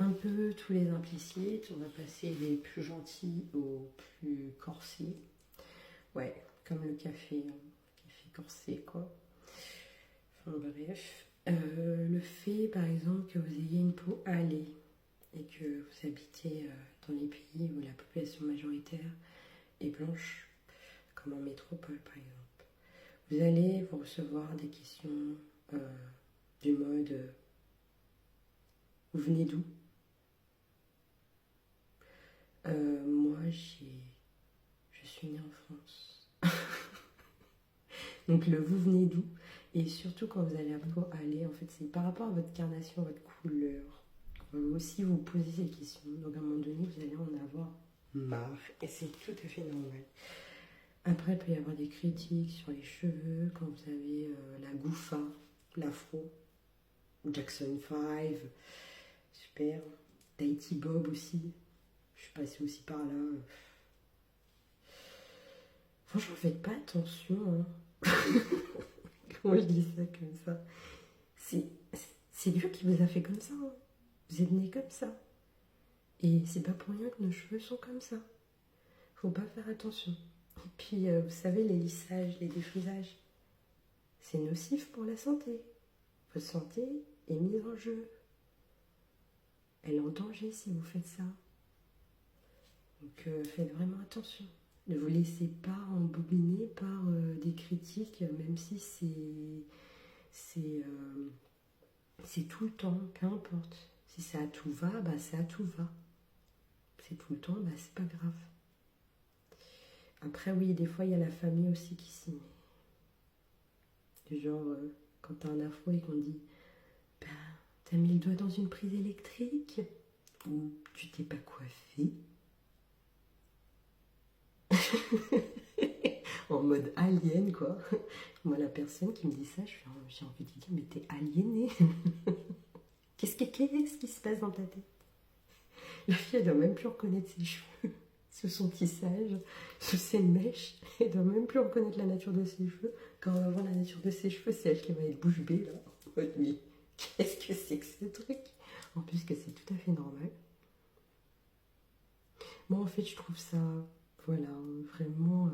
un peu tous les implicites. On va passer des plus gentils aux plus corsés. Ouais, comme le café, hein. Café corsé, quoi. Enfin bref. Le fait, par exemple, que vous ayez une peau hâlée et que vous habitez dans les pays où la population majoritaire est blanche, comme en métropole, par exemple. Vous allez vous recevoir des questions du mode vous venez d'où? Moi, je suis née en France. Donc le vous venez d'où? Et surtout quand vous allez aller, en fait, c'est par rapport à votre carnation, votre couleur. On va aussi vous poser ces questions. Donc à un moment donné, vous allez en avoir marre. Et c'est tout à fait normal. Après, il peut y avoir des critiques sur les cheveux, quand vous avez la gouffa, l'afro, Jackson 5, super. Tahiti Bob aussi. Je suis passée aussi par là. Franchement, faites pas attention. Hein. Comment je dis ça comme ça? C'est Dieu qui vous a fait comme ça. Hein. Vous êtes né comme ça. Et c'est pas pour rien que nos cheveux sont comme ça. Faut pas faire attention. Et puis, vous savez, les lissages, les défrisages, c'est nocif pour la santé. Votre santé est mise en jeu. Elle est en danger si vous faites ça. Donc, faites vraiment attention. Ne vous laissez pas embobiner par des critiques, même si c'est tout le temps, peu importe. Si ça à tout va, bah c'est à tout va. C'est tout le temps, bah c'est pas grave. Après, oui, des fois, il y a la famille aussi qui s'y met. Du genre, quand t'as un afro et qu'on dit bah, t'as mis le doigt dans une prise électrique ou tu t'es pas coiffé. En mode alien, quoi. Moi, la personne qui me dit ça, j'ai envie de dire, mais t'es aliéné. Qu'est-ce qui se passe dans ta tête? La fille, elle doit même plus reconnaître ses cheveux, sous son tissage, sous ses mèches. Elle doit même plus reconnaître la nature de ses cheveux. Quand on va voir la nature de ses cheveux, c'est elle qui va être bouche bée, là. Mais qu'est-ce que c'est que ce truc? En plus que c'est tout à fait normal. Moi, en fait, je trouve ça, voilà, vraiment,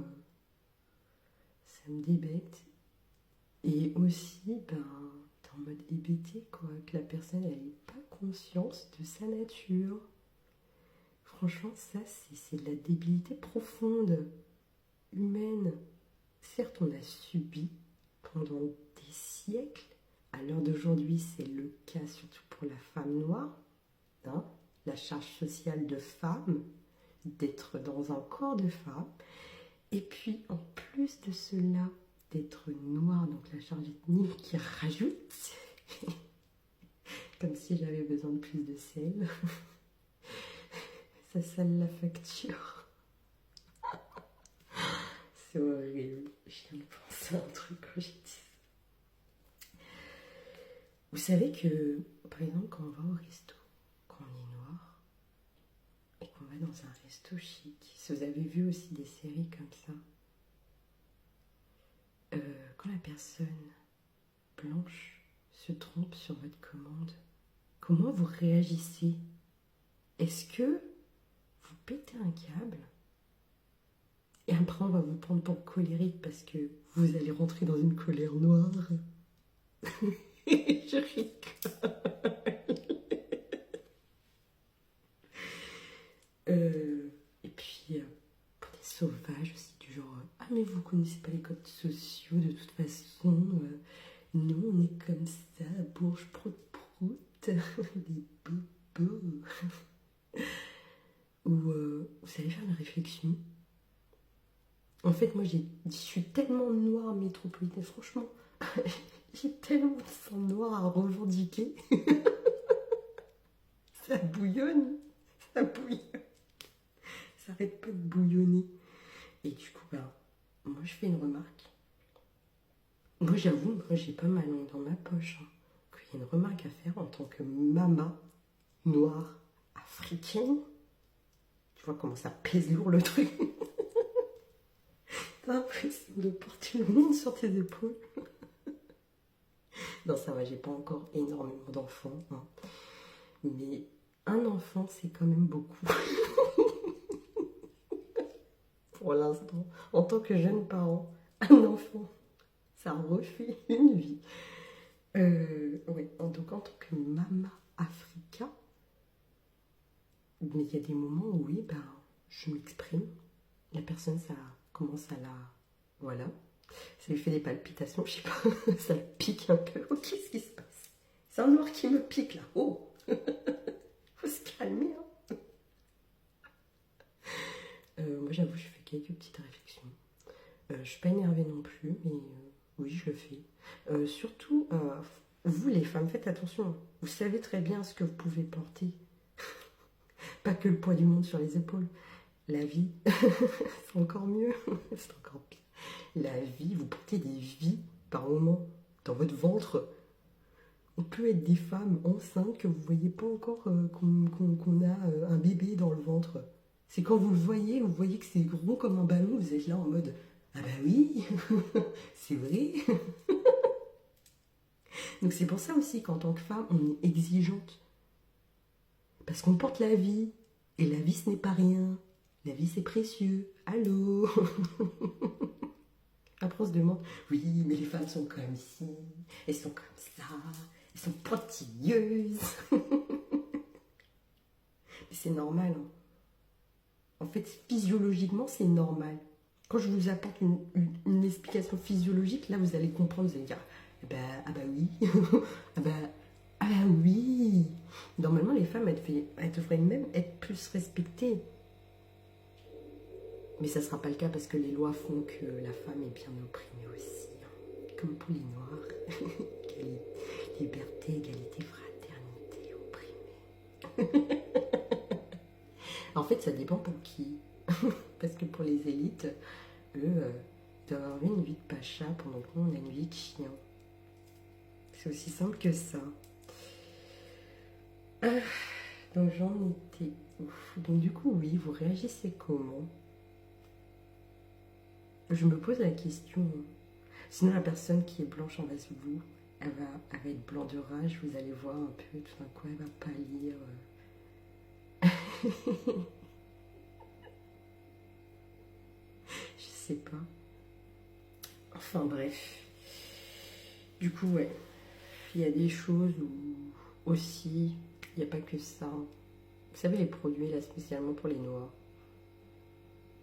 ça me débecte. Et aussi, ben, t'es en mode hébété, quoi, que la personne, elle n'ait pas conscience de sa nature. Franchement, ça, c'est de la débilité profonde, humaine. Certes, on a subi pendant des siècles. À l'heure d'aujourd'hui, c'est le cas surtout pour la femme noire. Hein, la charge sociale de femme, d'être dans un corps de femme. Et puis, en plus de cela, d'être noire, donc la charge ethnique qui rajoute. Comme si j'avais besoin de plus de sel. Ça sale la facture. C'est horrible. Je viens de penser à un truc quand j'ai dit ça. Vous savez que, par exemple, quand on va au resto, quand on est noir, et qu'on va dans un resto chic, si vous avez vu aussi des séries comme ça, quand la personne blanche se trompe sur votre commande, comment vous réagissez? Est-ce que vous pétez un câble? Et après, on va vous prendre pour colérique parce que vous allez rentrer dans une colère noire. Je rigole. Et puis, pour des sauvages aussi, du genre, ah mais vous connaissez pas les codes sociaux de toute façon. Nous, on est comme ça, bourge prout-prout, des bobos. Ou vous savez faire une réflexion. En fait, moi, je suis tellement noire métropolitaine, franchement, j'ai tellement de sang noir à revendiquer. Ça bouillonne, ça bouillonne. Ça arrête pas de bouillonner. Et du coup, bah, moi, je fais une remarque. Moi, j'avoue, moi, j'ai pas ma langue dans ma poche. Hein, qu'il y a une remarque à faire en tant que maman noire africaine. Tu vois comment ça pèse lourd le truc. T'as l'impression de porter le monde sur tes épaules. Non, ça va, j'ai pas encore énormément d'enfants. Hein. Mais un enfant, c'est quand même beaucoup. Pour l'instant, en tant que jeune parent, un enfant, ça refait une vie. Ouais, donc en tant que maman Africa, mais il y a des moments où oui, ben, je m'exprime. La personne, ça commence à la... Voilà. Ça lui fait des palpitations, je sais pas, ça le pique un peu. Oh, qu'est-ce qui se passe? C'est un noir qui me pique là. Oh, faut se calmer. Hein. Moi, j'avoue, je fais quelques petites réflexions. Je suis pas énervée non plus, mais oui, je le fais. Surtout, vous les femmes, faites attention. Vous savez très bien ce que vous pouvez porter. Pas que le poids du monde sur les épaules. La vie, c'est encore mieux. C'est encore pire. La vie, vous portez des vies par moment dans votre ventre. On peut être des femmes enceintes que vous ne voyez pas encore qu'on a un bébé dans le ventre. C'est quand vous le voyez que c'est gros comme un ballon, vous êtes là en mode « Ah bah oui, c'est vrai !» Donc c'est pour ça aussi qu'en tant que femme, on est exigeante. Parce qu'on porte la vie. Et la vie, ce n'est pas rien. La vie, c'est précieux. Allô. Après, on se demande, oui, mais les femmes sont comme ci, elles sont comme ça, elles sont pointilleuses. Mais c'est normal. Hein. En fait, physiologiquement, c'est normal. Quand je vous apporte une explication physiologique, là, vous allez comprendre, vous allez dire, ah bah oui, ah bah oui. Normalement, les femmes, elles devraient même être plus respectées. Mais ça ne sera pas le cas parce que les lois font que la femme est bien opprimée aussi. Hein. Comme pour les Noirs. Liberté, égalité, fraternité, opprimée. En fait, ça dépend pour qui. Parce que pour les élites, eux, ils doivent avoir une vie de pacha pendant que nous, on a une vie de chien. C'est aussi simple que ça. Donc j'en étais ouf. Donc du coup, oui, vous réagissez comment? Je me pose la question. Sinon, la personne qui est blanche en face de vous, elle va être blanc de rage. Vous allez voir un peu, tout d'un coup, elle va pâlir. Je sais pas. Enfin, bref. Du coup, ouais. Il y a des choses où aussi, il n'y a pas que ça. Vous savez, les produits, là, spécialement pour les noirs,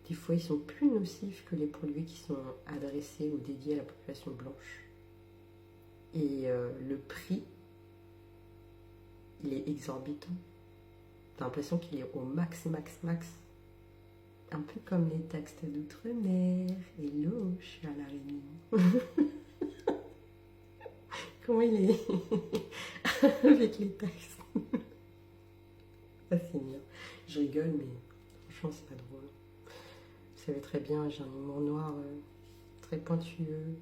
des fois, ils sont plus nocifs que les produits qui sont adressés ou dédiés à la population blanche. Et le prix, il est exorbitant. T'as l'impression qu'il est au max. Un peu comme les taxes d'outre-mer. Hello, je suis à La Réunion. Comment il est avec les taxes? Ça, c'est bien. Je rigole, mais franchement, c'est pas drôle. Vous savez très bien, j'ai un humour noir très pointueux.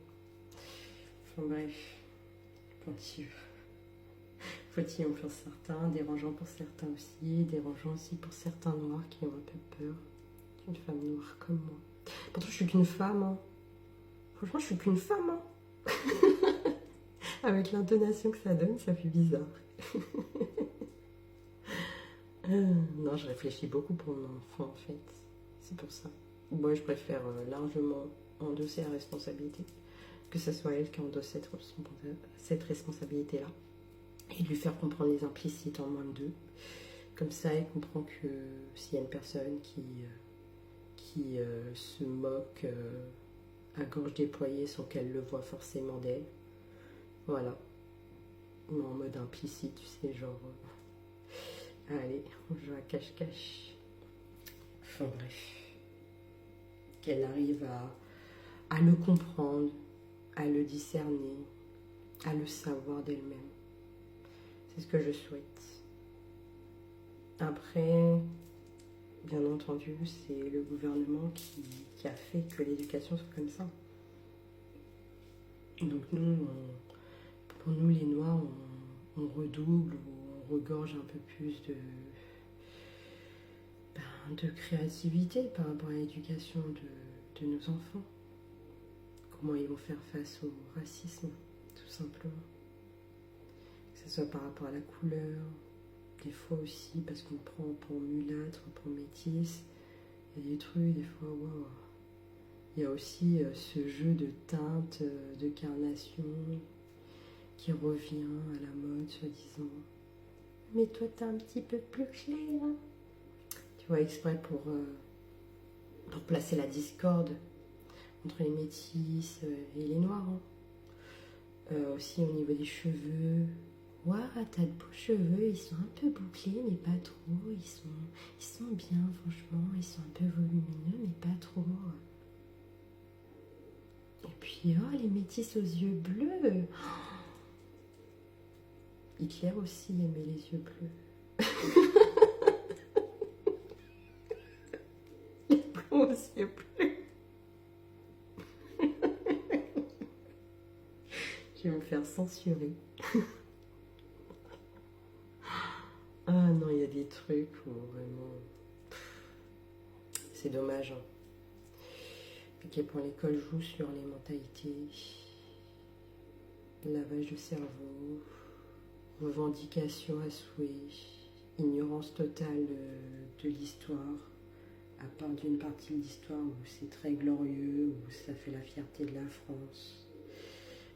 Enfin bref, pointueux. Pointilleux pour certains, dérangeant pour certains aussi, dérangeant aussi pour certains noirs qui ont un peu peur d'une femme noire comme moi. Pourtant, je suis qu'une femme. Hein. Franchement, je suis qu'une femme. Hein. Avec l'intonation que ça donne, ça fait bizarre. Non, je réfléchis beaucoup pour mon enfant en fait. C'est pour ça. Moi, je préfère largement endosser la responsabilité, que ce soit elle qui endosse cette responsabilité-là, et lui faire comprendre les implicites en moins de deux. Comme ça, elle comprend que s'il y a une personne qui se moque à gorge déployée sans qu'elle le voie forcément d'elle, voilà. En mode implicite, tu sais, genre... allez, on joue à cache-cache. Enfin bref. Qu'elle arrive à le comprendre, à le discerner, à le savoir d'elle-même. C'est ce que je souhaite. Après, bien entendu, c'est le gouvernement qui a fait que l'éducation soit comme ça. Donc nous, pour nous les Noirs, on redouble ou on regorge un peu plus de créativité par rapport à l'éducation de nos enfants. Comment ils vont faire face au racisme, tout simplement. Que ce soit par rapport à la couleur, Des fois aussi, parce qu'on prend pour mulâtre, pour métisse, il y a des trucs, des fois, waouh. Il y a aussi ce jeu de teintes, de carnation qui revient à la mode, soi-disant. Mais toi, t'es un petit peu plus clair. Hein. Tu vois, exprès pour placer la discorde entre les métis et les noirs. Hein. Aussi au niveau des cheveux. Waouh, t'as de beaux cheveux, ils sont un peu bouclés, mais pas trop. Ils sont bien, franchement. Ils sont un peu volumineux, mais pas trop. Et puis, oh, les métis aux yeux bleus. Hitler aussi aimait les yeux bleus. Les blonds aux yeux bleus. Je vais me faire censurer. Ah non, il y a des trucs où vraiment... C'est dommage. Hein. À quel point l'école joue sur les mentalités. Lavage de cerveau. Revendication à souhait. Ignorance totale de l'histoire. À part d'une partie de l'histoire où c'est très glorieux, où ça fait la fierté de la France.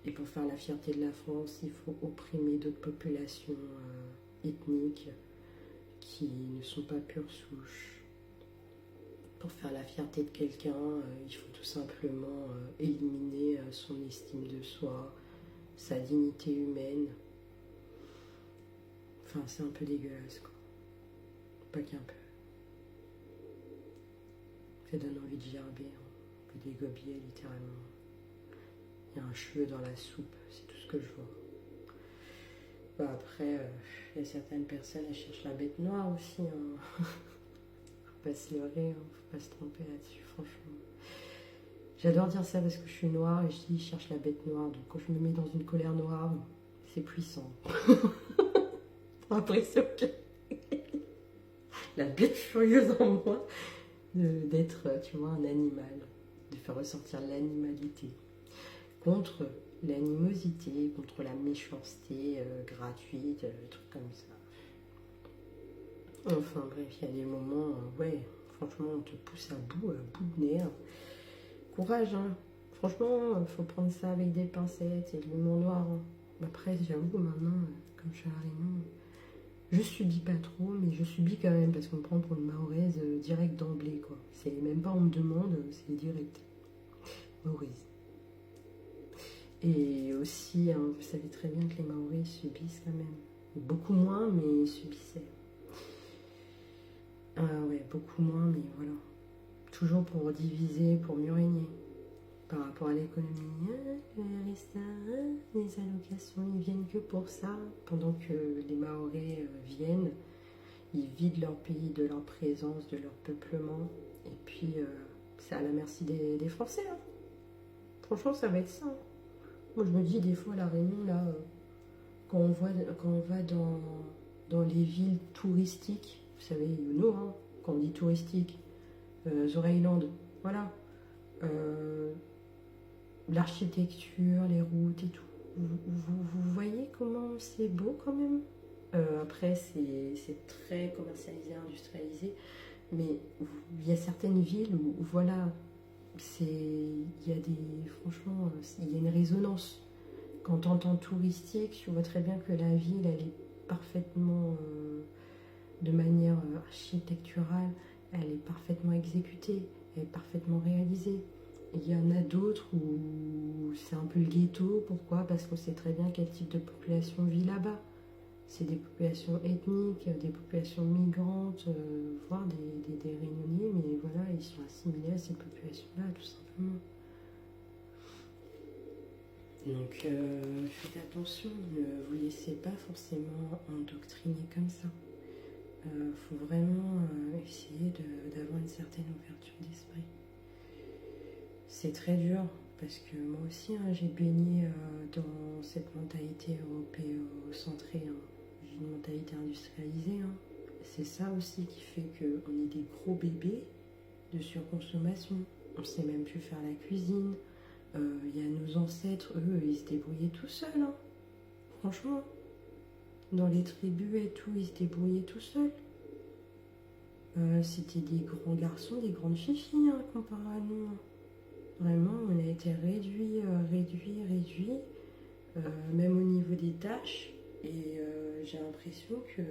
Et pour faire la fierté de la France, il faut opprimer d'autres populations ethniques qui ne sont pas pure souche. Pour faire la fierté de quelqu'un, il faut tout simplement éliminer son estime de soi, sa dignité humaine. Enfin, c'est un peu dégueulasse, quoi. Pas qu'un peu. Ça donne envie de gerber, hein. Des gobiers, littéralement. Il y a un cheveu dans la soupe, c'est tout ce que je vois. Bah après, il y a certaines personnes, elles cherchent la bête noire aussi. Hein. Faut pas se leurrer, hein. Faut pas se tromper là-dessus, franchement. J'adore dire ça parce que je suis noire et je dis, je cherche la bête noire. Donc quand je me mets dans une colère noire, c'est puissant. Après, c'est ok. La bête furieuse en moi, d'être, tu vois, un animal, de faire ressortir l'animalité contre l'animosité, contre la méchanceté gratuite, des trucs comme ça. Enfin bref, il y a des moments, ouais, franchement, on te pousse à bout de nerfs. Courage, hein. Franchement, faut prendre ça avec des pincettes et de l'humour noir. Hein. Après, j'avoue, maintenant, comme je suis à La Réunion, je subis pas trop, mais je subis quand même parce qu'on me prend pour une mahoraise direct d'emblée, quoi. C'est même pas on me demande, c'est direct. Mahoraise. Et aussi, hein, vous savez très bien que les Maoris subissent quand même. Beaucoup moins, mais ils subissaient. Ah ouais, beaucoup moins, mais voilà. Toujours pour diviser, pour mieux régner. Par rapport à l'économie, les RSA, les allocations, ils viennent que pour ça. Pendant que les Maoris viennent, ils vident leur pays de leur présence, de leur peuplement. Et puis, c'est à la merci des Français. Hein. Franchement, ça va être ça. Moi, je me dis des fois, à La Réunion, là, quand on va dans les villes touristiques, vous savez, you know, hein, quand on dit touristique, Zoreilland, voilà, l'architecture, les routes et tout. Vous voyez comment c'est beau quand même. Après, c'est très commercialisé, industrialisé, mais il y a certaines villes où voilà, franchement, il y a une résonance. Quand tu entends touristique, tu vois très bien que la ville, elle est parfaitement, de manière architecturale, elle est parfaitement exécutée, elle est parfaitement réalisée. Il y en a d'autres où c'est un peu le ghetto. Pourquoi? Parce qu'on sait très bien quel type de population vit là-bas. C'est des populations ethniques, des populations migrantes, voire des Réunionnais, mais voilà, ils sont assimilés à ces populations-là, tout simplement. Donc, faites attention, ne vous laissez pas forcément endoctriner comme ça. Faut vraiment essayer d'avoir une certaine ouverture d'esprit. C'est très dur, parce que moi aussi, hein, j'ai baigné dans cette mentalité européo-centrée. Hein. J'ai une mentalité industrialisée. Hein. C'est ça aussi qui fait qu'on est des gros bébés de surconsommation. On ne sait même plus faire la cuisine. Il y a nos ancêtres, eux, ils se débrouillaient tout seuls. Hein. Franchement, Dans les tribus et tout, ils se débrouillaient tout seuls. C'était des grands garçons, des grandes filles, hein, comparé à nous. Vraiment, on a été réduits, même au niveau des tâches. Et j'ai l'impression que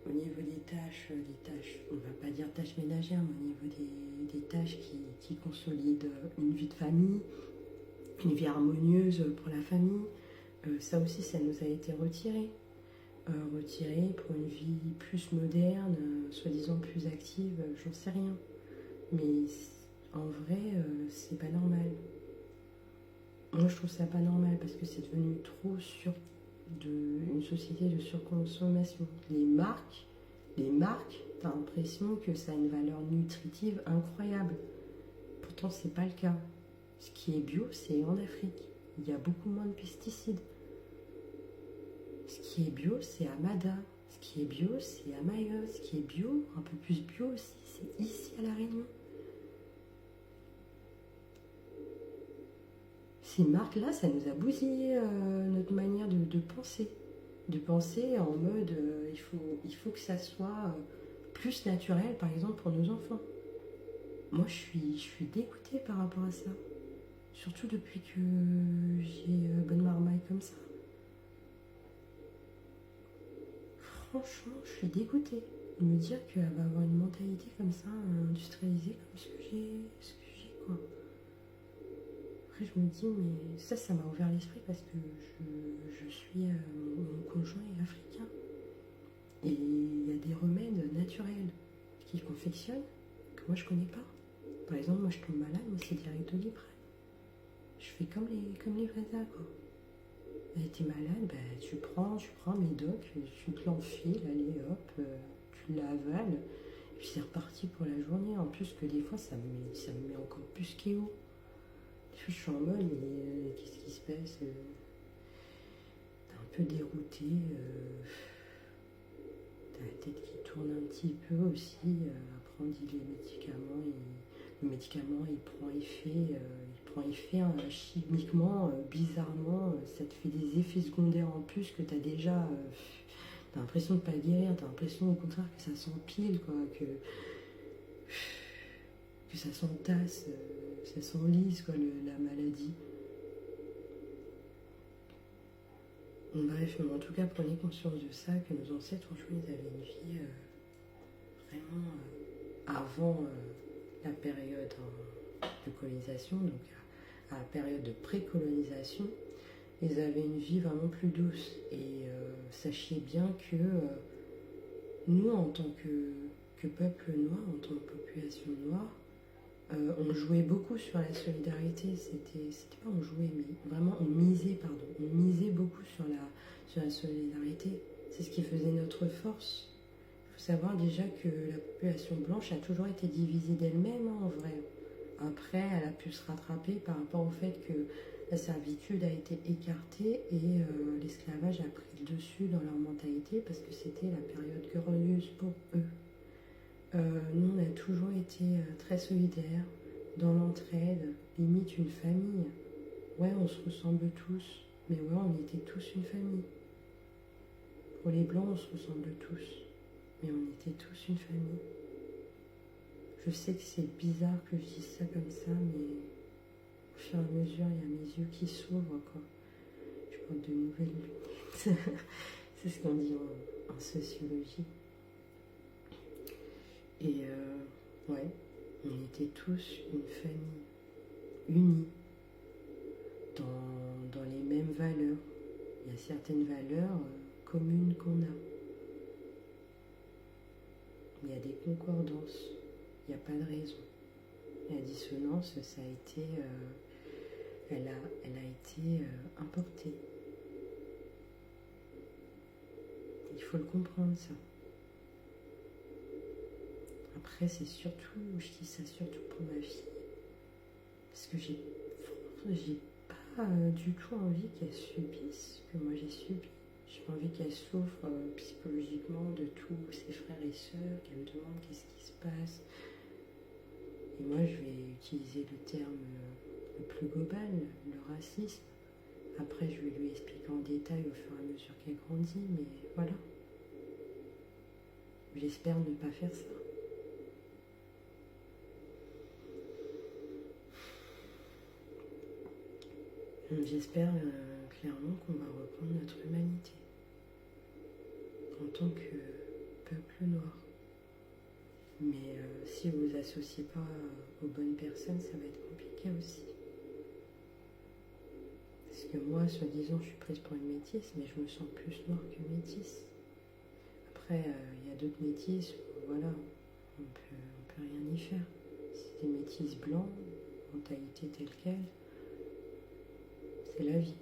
au niveau des tâches, on va pas dire tâches ménagères, mais au niveau des tâches qui consolident une vie de famille, une vie harmonieuse pour la famille, ça aussi, ça nous a été retiré. Retiré pour une vie plus moderne, soi-disant plus active, j'en sais rien. Mais en vrai, c'est pas normal. Moi, je trouve ça pas normal parce que c'est devenu trop une société de surconsommation. Les marques, t'as l'impression que ça a une valeur nutritive incroyable. Pourtant, c'est pas le cas. Ce qui est bio, c'est en Afrique. Il y a beaucoup moins de pesticides. Ce qui est bio, c'est à Mada. Ce qui est bio, c'est à Mayotte. Ce qui est bio, un peu plus bio aussi, c'est ici à La Réunion. Ces marques-là, ça nous a bousillé notre manière de penser. De penser en mode, il faut que ça soit plus naturel, par exemple, pour nos enfants. Moi, je suis dégoûtée par rapport à ça. Surtout depuis que j'ai Bonne Marmaille comme ça. Franchement, je suis dégoûtée de me dire qu'elle va avoir une mentalité comme ça, industrialisée, comme ce que j'ai, quoi. Après, je me dis, mais ça m'a ouvert l'esprit parce que mon conjoint est africain. Et il y a des remèdes naturels qu'ils confectionnent que moi je connais pas. Par exemple, moi je tombe malade, moi c'est direct Doliprane. Je fais comme les Vresa, quoi. T'es malade, bah, tu prends un médoc, tu te l'enfiles, allez hop, tu l'avales, et puis c'est reparti pour la journée. En plus que des fois ça me met encore plus KO. Je suis en mode, mais qu'est-ce qui se passe? T'es un peu dérouté, t'as la tête qui tourne un petit peu aussi, après on dit les médicaments, le médicament il prend effet chimiquement, bizarrement, ça te fait des effets secondaires en plus que t'as déjà, t'as l'impression de pas guérir, t'as l'impression au contraire que ça s'empile, quoi, que ça s'entasse, ça s'enlise, quoi, la maladie. Bref, mais en tout cas, prenez conscience de ça, que nos ancêtres, franchement, ils avaient une vie vraiment avant la période de colonisation, donc à la période de pré-colonisation, ils avaient une vie vraiment plus douce. Et sachez bien que nous, en tant que peuple noir, en tant que population noire, on jouait beaucoup sur la solidarité. C'était pas on jouait, mais vraiment on misait beaucoup sur la solidarité. C'est ce qui faisait notre force. Il faut savoir déjà que la population blanche a toujours été divisée d'elle-même, hein, en vrai. Après, elle a pu se rattraper par rapport au fait que la servitude a été écartée et l'esclavage a pris le dessus dans leur mentalité parce que c'était la période glorieuse pour eux. Nous, on a toujours été très solidaires, dans l'entraide, limite une famille. Ouais, on se ressemble tous, mais ouais, on était tous une famille. Pour les blancs, on se ressemble tous, mais on était tous une famille. Je sais que c'est bizarre que je dise ça comme ça, mais au fur et à mesure, il y a mes yeux qui s'ouvrent, quoi. Je porte de nouvelles lunettes. C'est ce qu'on dit en sociologie. Et ouais, on était tous une famille, unie, dans les mêmes valeurs. Il y a certaines valeurs communes qu'on a. Il y a des concordances, il n'y a pas de raison. La dissonance, ça a été, elle a été importée. Il faut le comprendre, ça. Après, c'est surtout, je dis ça surtout pour ma fille, parce que j'ai pas du tout envie qu'elle subisse ce que moi j'ai subi. J'ai pas envie qu'elle souffre psychologiquement de tous ses frères et sœurs, qu'elle me demande qu'est-ce qui se passe. Et moi, je vais utiliser le terme le plus global, le racisme. Après, je vais lui expliquer en détail au fur et à mesure qu'elle grandit, mais voilà. J'espère ne pas faire ça. J'espère clairement qu'on va reprendre notre humanité en tant que peuple noir. Mais si vous vous associez pas aux bonnes personnes, ça va être compliqué aussi. Parce que moi, soi-disant, je suis prise pour une métisse, mais je me sens plus noire que métisse. Après, il y a d'autres métisses où, voilà, on peut rien y faire. C'est des métisses blancs, mentalité telle quelle, c'est la vie.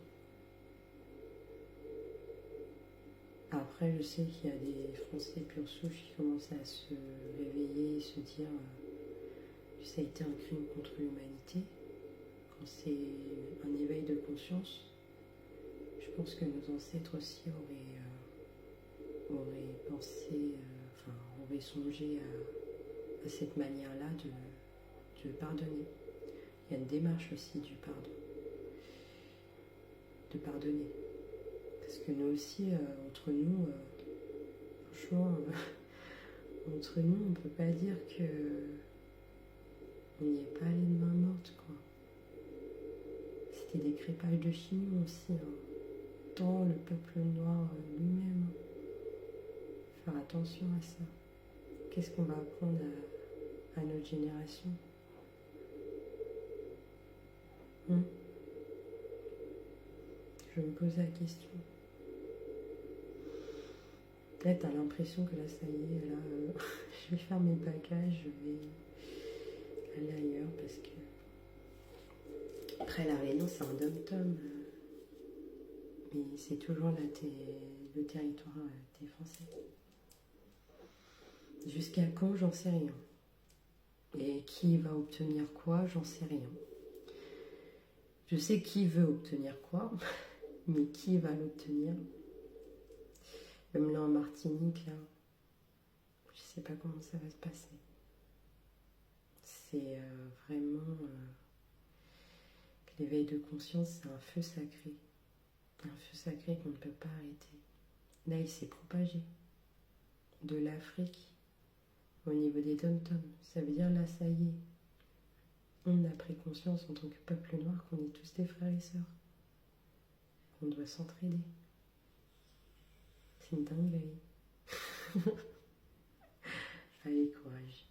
Après, je sais qu'il y a des Français pure souche qui commencent à se réveiller et se dire que ça a été un crime contre l'humanité. Quand c'est un éveil de conscience, je pense que nos ancêtres aussi auraient pensé, auraient songé à cette manière-là de pardonner. Il y a une démarche aussi du pardon, de pardonner. Parce que nous aussi, entre nous, franchement, entre nous, on ne peut pas dire que on n'y est pas allé de main morte, quoi. C'était des crépages de chimie aussi, hein. Tant le peuple noir lui-même. Faire attention à ça. Qu'est-ce qu'on va apprendre à notre génération? Je me pose la question. Peut-être t'as l'impression que là, ça y est, là, je vais faire mes bagages, je vais aller ailleurs parce que. Après, la Réunion, c'est un dom-tom. Mais c'est toujours là, le territoire des Français. Jusqu'à quand, j'en sais rien. Et qui va obtenir quoi, j'en sais rien. Je sais qui veut obtenir quoi, mais qui va l'obtenir. Même là en Martinique, là, je sais pas comment ça va se passer. C'est vraiment l'éveil de conscience, c'est un feu sacré. Un feu sacré qu'on ne peut pas arrêter. Là, il s'est propagé de l'Afrique au niveau des dom-toms. Ça veut dire là, ça y est. On a pris conscience en tant que peuple noir qu'on est tous des frères et sœurs. Qu'on doit s'entraider. C'est une dinguerie. Allez, courage.